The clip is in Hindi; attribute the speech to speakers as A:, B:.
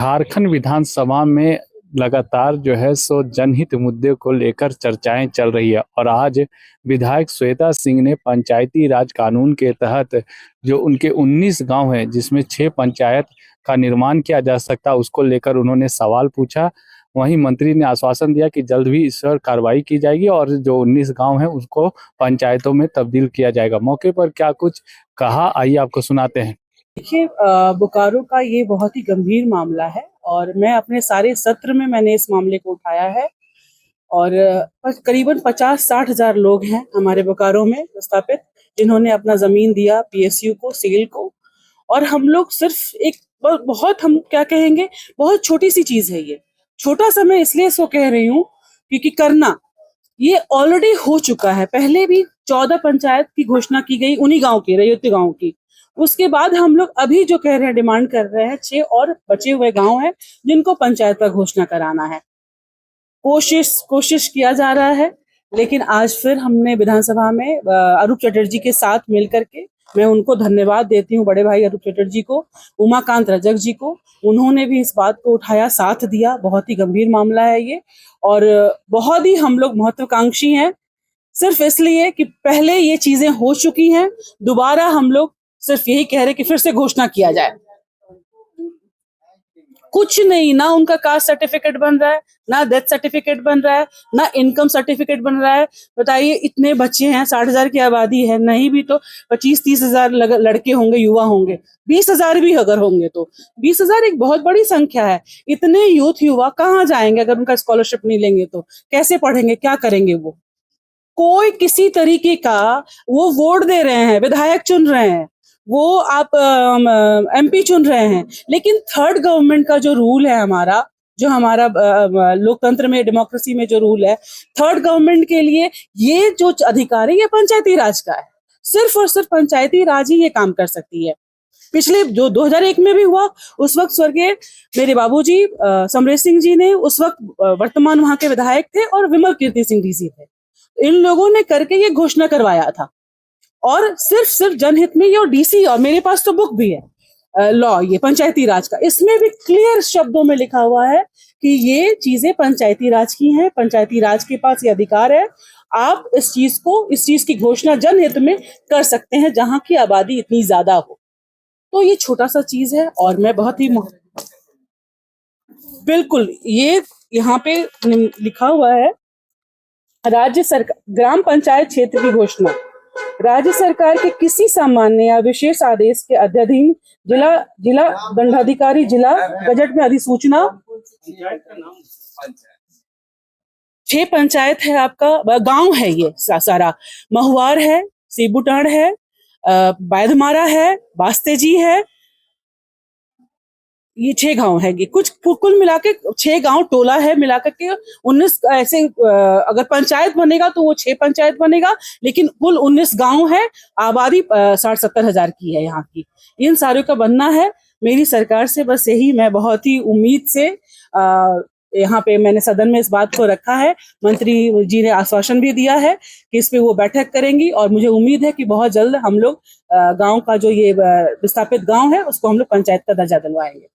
A: झारखंड विधानसभा में लगातार जो है सो जनहित मुद्दे को लेकर चर्चाएं चल रही है और आज विधायक श्वेता सिंह ने पंचायती राज कानून के तहत जो उनके 19 गांव हैं जिसमें 6 पंचायत का निर्माण किया जा सकता है उसको लेकर उन्होंने सवाल पूछा। वहीं मंत्री ने आश्वासन दिया कि जल्द भी इस पर कार्रवाई की जाएगी और जो 19 गांव हैं उसको पंचायतों में तब्दील किया जाएगा। मौके पर क्या कुछ कहा, आइए आपको सुनाते हैं।
B: देखिए, बोकारो का ये बहुत ही गंभीर मामला है और मैं अपने सारे सत्र में मैंने इस मामले को उठाया है और करीबन 50-60 हजार लोग हैं हमारे बोकारो में विस्थापित, जिन्होंने अपना जमीन दिया पीएसयू को, सेल को। और हम लोग सिर्फ एक बहुत, हम क्या कहेंगे, बहुत छोटी सी चीज है ये। छोटा सा मैं इसलिए इसको कह रही हूँ क्योंकि करना ये ऑलरेडी हो चुका है। पहले भी 14 पंचायत की घोषणा की गई उन्हीं गांव की, रैयती गांव की। उसके बाद हम लोग अभी जो कह रहे हैं, डिमांड कर रहे हैं, 6 और बचे हुए गांव हैं जिनको पंचायत का घोषणा कराना है। कोशिश किया जा रहा है, लेकिन आज फिर हमने विधानसभा में अरूप चटर्जी के साथ मिलकर के, मैं उनको धन्यवाद देती हूँ, बड़े भाई अरूप चटर्जी को, उमाकांत रजक जी को, उन्होंने भी इस बात को उठाया, साथ दिया। बहुत ही गंभीर मामला है ये और बहुत ही हम लोग महत्वाकांक्षी हैं, सिर्फ इसलिए कि पहले ये चीजें हो चुकी हैं। दोबारा हम लोग सिर्फ यही कह रहे कि फिर से घोषणा किया जाए। कुछ नहीं, ना उनका कास्ट सर्टिफिकेट बन रहा है, ना डेथ सर्टिफिकेट बन रहा है, ना इनकम सर्टिफिकेट बन रहा है। बताइए, इतने बच्चे हैं, 60,000 की आबादी है, नहीं भी तो 25-30 हजार लड़के होंगे, युवा होंगे। 20,000 भी अगर होंगे तो 20,000 एक बहुत बड़ी संख्या है। इतने यूथ युवा कहाँ जाएंगे अगर उनका स्कॉलरशिप नहीं लेंगे तो? कैसे पढ़ेंगे, क्या करेंगे वो? कोई किसी तरीके का, वो वोट दे रहे हैं, विधायक चुन रहे हैं, वो आप एमपी चुन रहे हैं, लेकिन थर्ड गवर्नमेंट का जो रूल है हमारा, जो हमारा लोकतंत्र में, डेमोक्रेसी में जो रूल है, थर्ड गवर्नमेंट के लिए ये जो अधिकार है ये पंचायती राज का है। सिर्फ और सिर्फ पंचायती राज ही ये काम कर सकती है। पिछले जो 2001 में भी हुआ, उस वक्त स्वर्गीय मेरे बाबूजी समरेश सिंह जी ने, उस वक्त वर्तमान वहां के विधायक थे, और विमल कीर्ति सिंह डीसी थे। इन लोगों ने करके ये घोषणा करवाया था और सिर्फ जनहित में ये, और डीसी, और मेरे पास तो बुक भी है लॉ, ये पंचायती राज का, इसमें भी क्लियर शब्दों में लिखा हुआ है कि ये चीजें पंचायती राज की हैं, पंचायती राज के पास ये अधिकार है। आप इस चीज की घोषणा जनहित में कर सकते हैं जहां की आबादी इतनी ज्यादा हो। तो ये छोटा सा चीज है और मैं बहुत ही बिल्कुल, ये यहाँ पे लिखा हुआ है, राज्य सरकार ग्राम पंचायत क्षेत्र की घोषणा राज्य सरकार के किसी सामान्य या विशेष आदेश के अध्ययन जिला जिला दंडाधिकारी जिला गजट में अधिसूचना। 6 पंचायत है, आपका गांव है, ये सारा महुआर है, सीबुटाड़ है, बैधमारा है, बास्तेजी है, ये 6 गांव है। ये कुछ कुल मिला के 6 गांव टोला है, मिलाकर के 19 ऐसे। अगर पंचायत बनेगा तो वो 6 पंचायत बनेगा, लेकिन कुल 19 गांव है, आबादी 60-70 हजार की है यहाँ की। इन सारों का बनना है। मेरी सरकार से बस यही, मैं बहुत ही उम्मीद से यहाँ पे मैंने सदन में इस बात को रखा है। मंत्री जी ने आश्वासन भी दिया है कि इस पे वो बैठक करेंगी और मुझे उम्मीद है कि बहुत जल्द हम लोग गांव का जो ये विस्थापित गांव है उसको हम लोग पंचायत का दर्जा दिलवाएंगे।